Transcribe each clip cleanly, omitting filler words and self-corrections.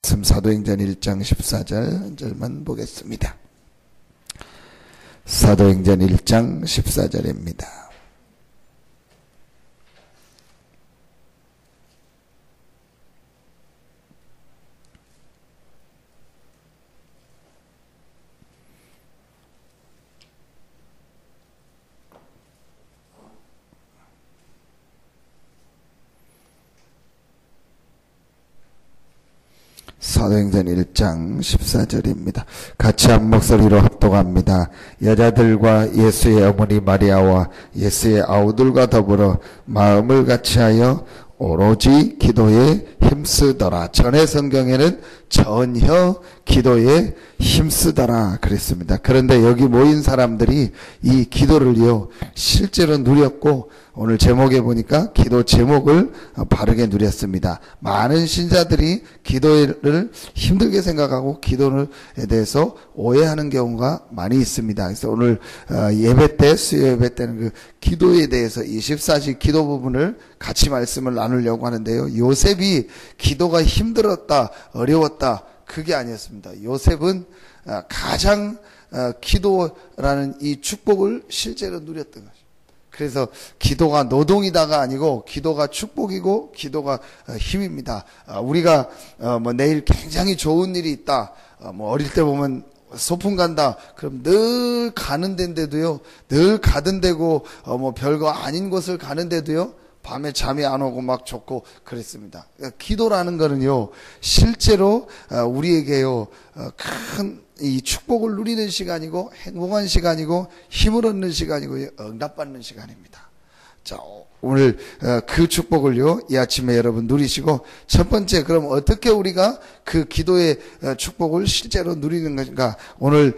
사도행전 1장 14절만 보겠습니다. 사도행전 1장 14절입니다. 사도행전 1장 14절입니다. 같이 한 목소리로 합독합니다. 여자들과 예수의 어머니 마리아와 예수의 아우들과 더불어 마음을 같이하여 오로지 기도에 힘쓰더라. 전의 성경에는 전혀 기도에 힘쓰더라 그랬습니다. 그런데 여기 모인 사람들이 이 기도를요 실제로 누렸고, 오늘 제목에 보니까 기도 제목을 바르게 누렸습니다. 많은 신자들이 기도를 힘들게 생각하고 기도에 대해서 오해하는 경우가 많이 있습니다. 그래서 오늘 예배 때, 수요 예배 때는 그 기도에 대해서 24시 기도 부분을 같이 말씀을 나누려고 하는데요. 요셉이 기도가 힘들었다, 어려웠다, 그게 아니었습니다. 요셉은 가장 기도라는 이 축복을 실제로 누렸던 것입니다. 그래서 기도가 노동이다가 아니고 기도가 축복이고 기도가 힘입니다. 우리가 내일 굉장히 좋은 일이 있다. 어릴 때 보면 소풍 간다. 그럼 늘 가는 데인데도요. 늘 가던 데고 별거 아닌 곳을 가는 데도요. 밤에 잠이 안 오고 막 좋고 그랬습니다. 기도라는 거는요. 실제로 우리에게요. 큰 이 축복을 누리는 시간이고 행복한 시간이고 힘을 얻는 시간이고 응답받는 시간입니다. 자, 오늘 그 축복을요 이 아침에 여러분 누리시고, 첫 번째, 그럼 어떻게 우리가 그 기도의 축복을 실제로 누리는 것인가? 오늘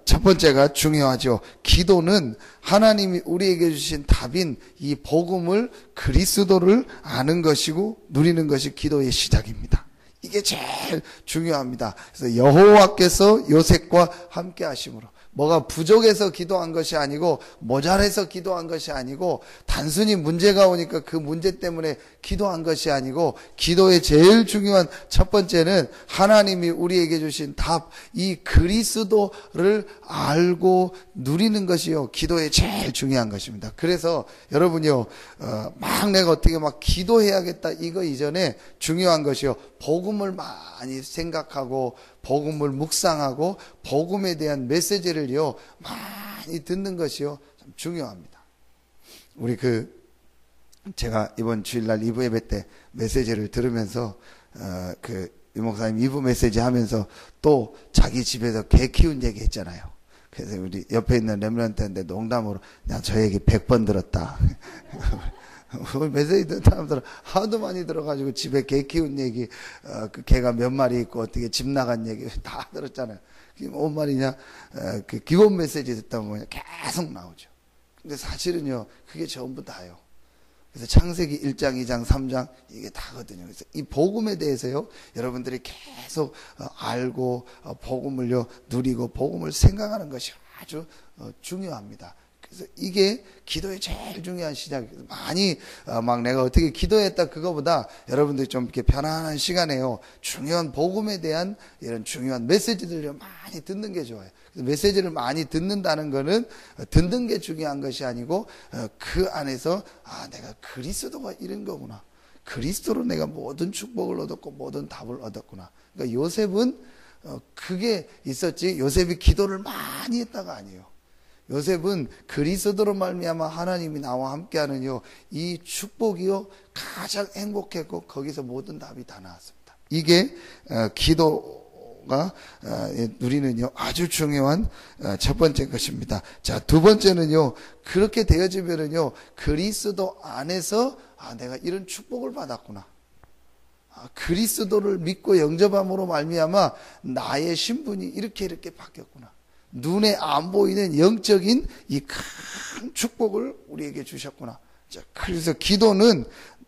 첫 번째가 중요하죠. 기도는 하나님이 우리에게 주신 답인 이 복음을, 그리스도를 아는 것이고 누리는 것이 기도의 시작입니다. 이게 제일 중요합니다. 그래서 여호와께서 요셉과 함께 하심으로, 뭐가 부족해서 기도한 것이 아니고 모자라서 기도한 것이 아니고 단순히 문제가 오니까 그 문제 때문에 기도한 것이 아니고, 기도의 제일 중요한 첫 번째는 하나님이 우리에게 주신 답, 이 그리스도를 알고 누리는 것이요 기도의 제일 중요한 것입니다. 그래서 여러분요 막 내가 어떻게 막 기도해야겠다 이거 이전에 중요한 것이요 복음을 많이 생각하고 복음을 묵상하고 복음에 대한 메시지를요 많이 듣는 것이요 참 중요합니다. 우리 제가 이번 주일날 2부 예배 때 메시지를 들으면서 이 목사님 2부 메시지 하면서 또 자기 집에서 개 키운 얘기 했잖아요. 그래서 우리 옆에 있는 렘넌트인데 농담으로 나 저 얘기 100번 들었다. 메시지 듣는 사람들은 하도 많이 들어가지고 집에 개 키운 얘기, 그 개가 몇 마리 있고 어떻게 집 나간 얘기 다 들었잖아요. 그게 뭔 말이냐? 그 기본 메시지 듣다 보면 계속 나오죠. 근데 사실은요, 그게 전부 다요. 그래서 창세기 1장, 2장, 3장 이게 다거든요. 그래서 이 복음에 대해서요, 여러분들이 계속 알고 복음을요 누리고 복음을 생각하는 것이 아주 중요합니다. 그래서 이게 기도의 제일 중요한 시작이에요. 많이 막 내가 어떻게 기도했다 그거보다 여러분들이 좀 이렇게 편안한 시간에요 중요한 복음에 대한 이런 중요한 메시지들을 많이 듣는 게 좋아요. 그래서 메시지를 많이 듣는다는 거는 듣는 게 중요한 것이 아니고 그 안에서 내가 그리스도가 이런 거구나, 그리스도로 내가 모든 축복을 얻었고 모든 답을 얻었구나. 그러니까 요셉은 그게 있었지, 요셉이 기도를 많이 했다가 아니에요. 요셉은 그리스도로 말미암아 하나님이 나와 함께하는요 이 축복이요 가장 행복했고 거기서 모든 답이 다 나왔습니다. 이게 기도가 누리는요 아주 중요한 첫 번째 것입니다. 자, 두 번째는요, 그렇게 되어지면은요 그리스도 안에서 내가 이런 축복을 받았구나, 그리스도를 믿고 영접함으로 말미암아 나의 신분이 이렇게 바뀌었구나, 눈에 안 보이는 영적인 이 큰 축복을 우리에게 주셨구나. 자, 그래서 기도는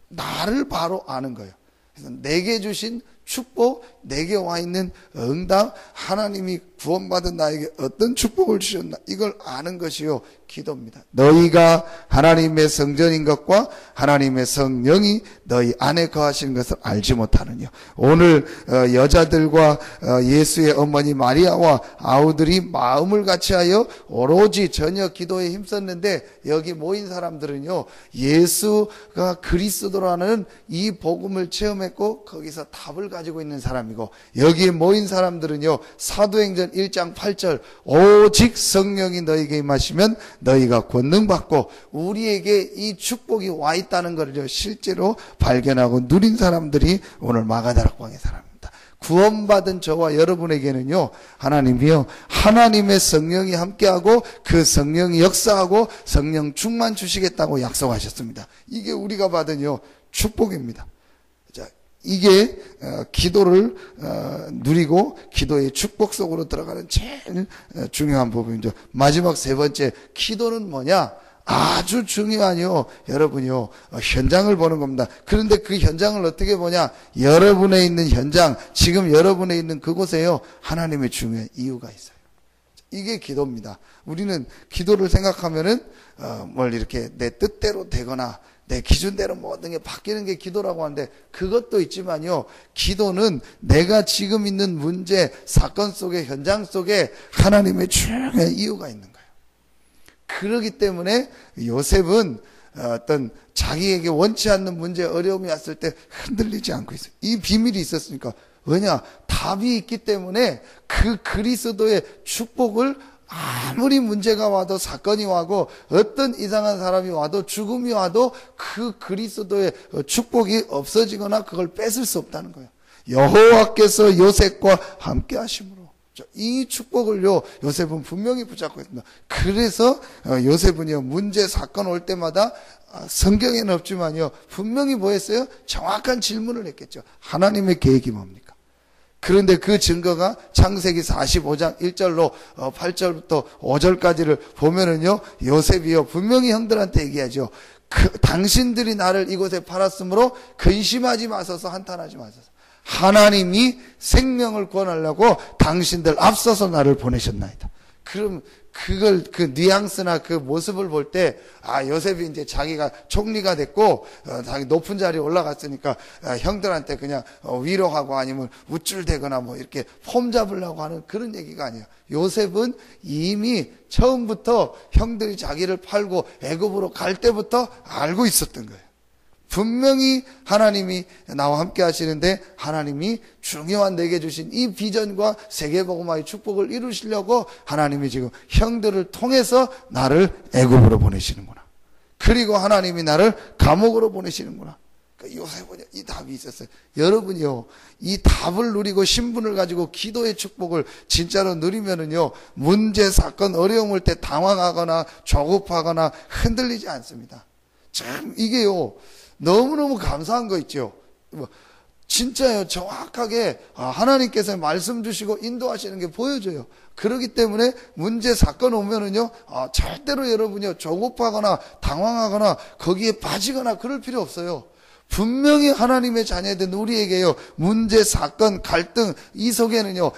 나를 바로 아는 거예요. 그래서 내게 주신 축복, 내게 와 있는 응답, 하나님이 구원받은 나에게 어떤 축복을 주셨나, 이걸 아는 것이요 기도입니다. 너희가 하나님의 성전인 것과 하나님의 성령이 너희 안에 거하시는 것을 알지 못하느냐. 오늘 여자들과 예수의 어머니 마리아와 아우들이 마음을 같이하여 오로지 전혀 기도에 힘썼는데, 여기 모인 사람들은요, 예수가 그리스도라는 이 복음을 체험했고 거기서 답을 가지고 있는 사람이고, 여기에 모인 사람들은요, 사도행전 1장 8절 오직 성령이 너희에게 임하시면 너희가 권능 받고, 우리에게 이 축복이 와 있다는 것을 실제로 발견하고 누린 사람들이 오늘 마가다락방의 사람입니다. 구원받은 저와 여러분에게는요, 하나님이요, 하나님의 성령이 함께하고 그 성령이 역사하고 성령 충만 주시겠다고 약속하셨습니다. 이게 우리가 받은요 축복입니다. 자, 이게 기도를 누리고 기도의 축복 속으로 들어가는 제일 중요한 부분이죠. 마지막 세 번째, 기도는 뭐냐? 아주 중요하요, 여러분이요, 현장을 보는 겁니다. 그런데 그 현장을 어떻게 보냐? 여러분에 있는 현장, 지금 여러분에 있는 그곳에요, 하나님의 중요한 이유가 있어요. 이게 기도입니다. 우리는 기도를 생각하면은 뭘 이렇게 내 뜻대로 되거나 내 기준대로 모든 게 바뀌는 게 기도라고 하는데, 그것도 있지만요, 기도는 내가 지금 있는 문제, 사건 속에, 현장 속에 하나님의 중요한 이유가 있는 거예요. 그렇기 때문에 요셉은 어떤 자기에게 원치 않는 문제, 어려움이 왔을 때 흔들리지 않고 있어요. 이 비밀이 있었으니까. 왜냐? 답이 있기 때문에 그 그리스도의 축복을, 아무리 문제가 와도, 사건이 와도, 어떤 이상한 사람이 와도, 죽음이 와도 그 그리스도의 축복이 없어지거나 그걸 뺏을 수 없다는 거예요. 여호와께서 요셉과 함께 하심으로. 이 축복을요, 요셉은 분명히 붙잡고 있습니다. 그래서 요셉은요, 문제, 사건 올 때마다 성경에는 없지만요, 분명히 뭐 했어요? 정확한 질문을 했겠죠. 하나님의 계획이 뭡니까? 그런데 그 증거가 창세기 45장 1절로 8절부터 5절까지를 보면은요, 요셉이요, 분명히 형들한테 얘기하죠. 당신들이 나를 이곳에 팔았으므로 근심하지 마소서, 한탄하지 마소서. 하나님이 생명을 구원하려고 당신들 앞서서 나를 보내셨나이다. 그럼 그걸, 그 뉘앙스나 그 모습을 볼 때, 요셉이 이제 자기가 총리가 됐고 자기 높은 자리에 올라갔으니까 형들한테 그냥 위로하고 아니면 우쭐대거나 뭐 이렇게 폼 잡으려고 하는 그런 얘기가 아니에요. 요셉은 이미 처음부터 형들이 자기를 팔고 애굽으로 갈 때부터 알고 있었던 거예요. 분명히 하나님이 나와 함께 하시는데, 하나님이 중요한 내게 주신 이 비전과 세계복음화의 축복을 이루시려고 하나님이 지금 형들을 통해서 나를 애굽으로 보내시는구나. 그리고 하나님이 나를 감옥으로 보내시는구나. 요셉은 이 답이 있었어요. 여러분이요, 이 답을 누리고 신분을 가지고 기도의 축복을 진짜로 누리면은요, 문제, 사건, 어려움 올 때 당황하거나 조급하거나 흔들리지 않습니다. 참 이게요, 너무너무 감사한 거 있죠. 진짜요, 정확하게 하나님께서 말씀 주시고 인도하시는 게 보여져요. 그렇기 때문에 문제, 사건 오면은요, 절대로 여러분이요, 조급하거나 당황하거나 거기에 빠지거나 그럴 필요 없어요. 분명히 하나님의 자녀된 우리에게요, 문제, 사건, 갈등, 이 속에는요,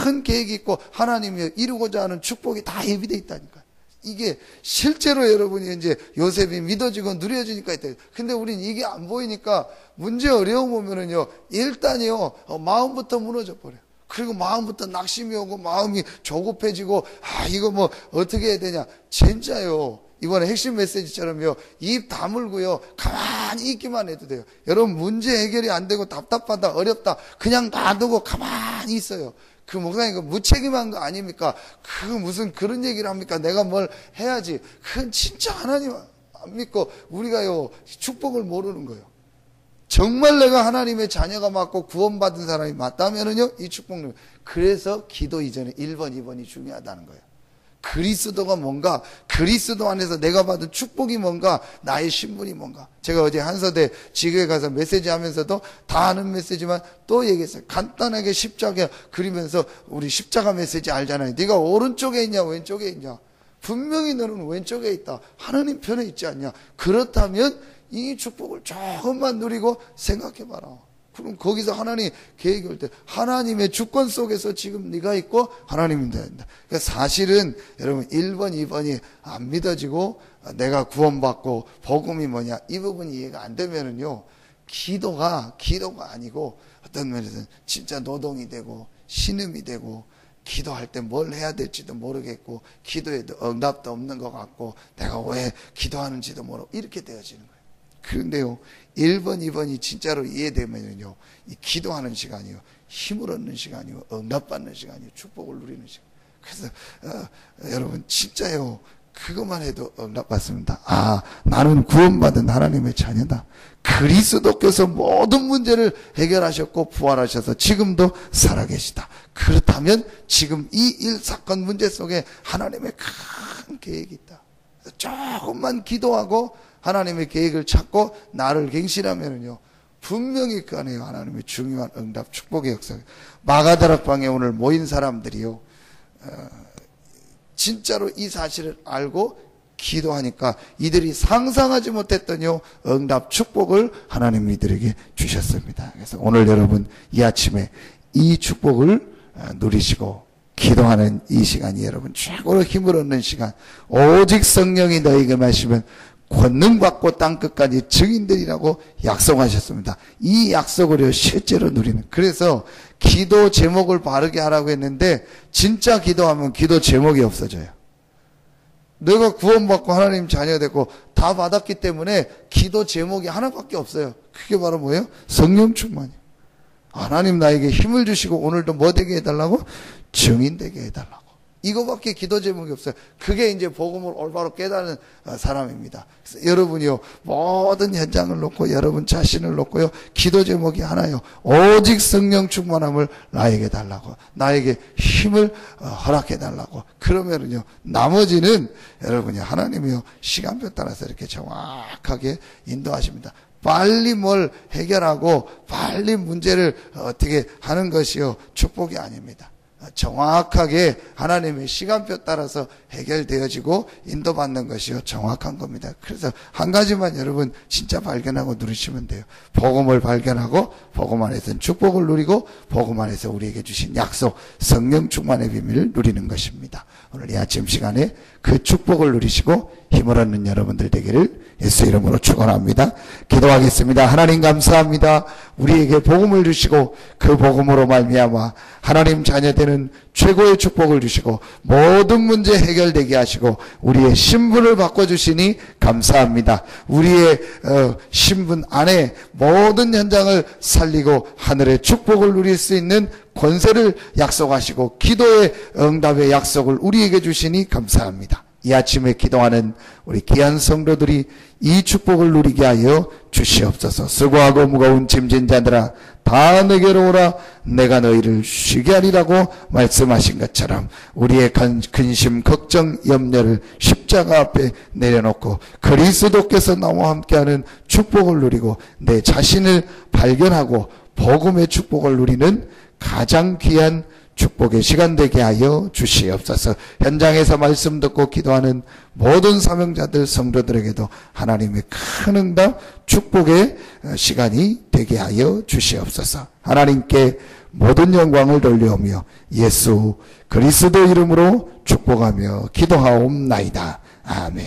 큰 계획이 있고 하나님이 이루고자 하는 축복이 다 예비되어 있다니까요. 이게 실제로 여러분이 이제 요셉이 믿어지고 누려지니까 있다. 근데 우린 이게 안 보이니까 문제, 어려움 오면은요, 일단이요, 마음부터 무너져 버려요. 그리고 마음부터 낙심이 오고 마음이 조급해지고, 이거 뭐 어떻게 해야 되냐. 진짜요, 이번에 핵심 메시지처럼요, 입 다물고요, 가만히 있기만 해도 돼요. 여러분, 문제 해결이 안 되고 답답하다, 어렵다, 그냥 놔두고 가만히 있어요. 그 목사님, 그 무책임한 거 아닙니까? 그 무슨 그런 얘기를 합니까? 내가 뭘 해야지. 그건 진짜 하나님 안 믿고 우리가요, 축복을 모르는 거예요. 정말 내가 하나님의 자녀가 맞고 구원받은 사람이 맞다면은요, 이 축복을. 그래서 기도 이전에 1번, 2번이 중요하다는 거예요. 그리스도가 뭔가, 그리스도 안에서 내가 받은 축복이 뭔가, 나의 신분이 뭔가. 제가 어제 한서대 지교에 가서 메시지 하면서도 다 아는 메시지만 또 얘기했어요. 간단하게 십자가 그리면서, 우리 십자가 메시지 알잖아요. 네가 오른쪽에 있냐 왼쪽에 있냐. 분명히 너는 왼쪽에 있다. 하나님 편에 있지 않냐. 그렇다면 이 축복을 조금만 누리고 생각해봐라. 그럼 거기서 하나님 계획이 올 때 하나님의 주권 속에서 지금 네가 있고 하나님이 된다. 그러니까 사실은 여러분 1번, 2번이 안 믿어지고 내가 구원받고 복음이 뭐냐 이 부분이 이해가 안 되면은요 기도가 아니고 어떤 면에서는 진짜 노동이 되고 신음이 되고 기도할 때 뭘 해야 될지도 모르겠고 기도에도 응답도 없는 것 같고 내가 왜 기도하는지도 모르고 이렇게 되어지는 거예요. 그런데요 1번, 2번이 진짜로 이해되면요 이 기도하는 시간이요 힘을 얻는 시간이요 응답받는 시간이요 축복을 누리는 시간. 그래서 여러분 진짜요 그것만 해도 응답받습니다. 아 나는 구원받은 하나님의 자녀다. 그리스도께서 모든 문제를 해결하셨고 부활하셔서 지금도 살아계시다. 그렇다면 지금 이 일 사건 문제 속에 하나님의 큰 계획이 있다. 조금만 기도하고 하나님의 계획을 찾고 나를 갱신하면요 분명히 그 안에 하나님의 중요한 응답 축복의 역사. 마가다락방에 오늘 모인 사람들이요 진짜로 이 사실을 알고 기도하니까 이들이 상상하지 못했던요 응답 축복을 하나님 이들에게 주셨습니다. 그래서 오늘 여러분 이 아침에 이 축복을 누리시고 기도하는 이 시간이 여러분 최고로 힘을 얻는 시간. 오직 성령이 너희에게 마시면 권능 받고 땅끝까지 증인들이라고 약속하셨습니다. 이 약속을 실제로 누리는. 그래서 기도 제목을 바르게 하라고 했는데 진짜 기도하면 기도 제목이 없어져요. 내가 구원받고 하나님 자녀 되고 다 받았기 때문에 기도 제목이 하나밖에 없어요. 그게 바로 뭐예요? 성령 충만이에요. 하나님 나에게 힘을 주시고 오늘도 뭐 되게 해달라고? 증인 되게 해달라고. 이거밖에 기도 제목이 없어요. 그게 이제 복음을 올바로 깨닫는 사람입니다. 그래서 여러분이요 모든 현장을 놓고 여러분 자신을 놓고요 기도 제목이 하나요. 오직 성령 충만함을 나에게 달라고. 나에게 힘을 허락해 달라고. 그러면은요 나머지는 여러분이 하나님이요 시간표 따라서 이렇게 정확하게 인도하십니다. 빨리 뭘 해결하고 빨리 문제를 어떻게 하는 것이요 축복이 아닙니다. 정확하게 하나님의 시간표 따라서 해결되어지고 인도받는 것이요 정확한 겁니다. 그래서 한 가지만 여러분 진짜 발견하고 누리시면 돼요. 복음을 발견하고 복음 안에서는 축복을 누리고 복음 안에서 우리에게 주신 약속 성령 충만의 비밀을 누리는 것입니다. 오늘 이 아침 시간에 그 축복을 누리시고 힘을 얻는 여러분들 되기를 예수 이름으로 축원합니다. 기도하겠습니다. 하나님 감사합니다. 우리에게 복음을 주시고 그 복음으로 말미암아 하나님 자녀되는 최고의 축복을 주시고 모든 문제 해결되게 하시고 우리의 신분을 바꿔주시니 감사합니다. 우리의 신분 안에 모든 현장을 살리고 하늘의 축복을 누릴 수 있는 권세를 약속하시고 기도의 응답의 약속을 우리에게 주시니 감사합니다. 이 아침에 기도하는 우리 귀한 성도들이 이 축복을 누리게 하여 주시옵소서. 수고하고 무거운 짐진 자들아 다 내게로 오라 내가 너희를 쉬게 하리라고 말씀하신 것처럼 우리의 근심 걱정 염려를 십자가 앞에 내려놓고 그리스도께서 나와 함께하는 축복을 누리고 내 자신을 발견하고 복음의 축복을 누리는 가장 귀한 축복의 시간 되게 하여 주시옵소서. 현장에서 말씀 듣고 기도하는 모든 사명자들 성도들에게도 하나님의 큰 응답 축복의 시간이 되게 하여 주시옵소서. 하나님께 모든 영광을 돌려오며 예수 그리스도 이름으로 축복하며 기도하옵나이다. 아멘.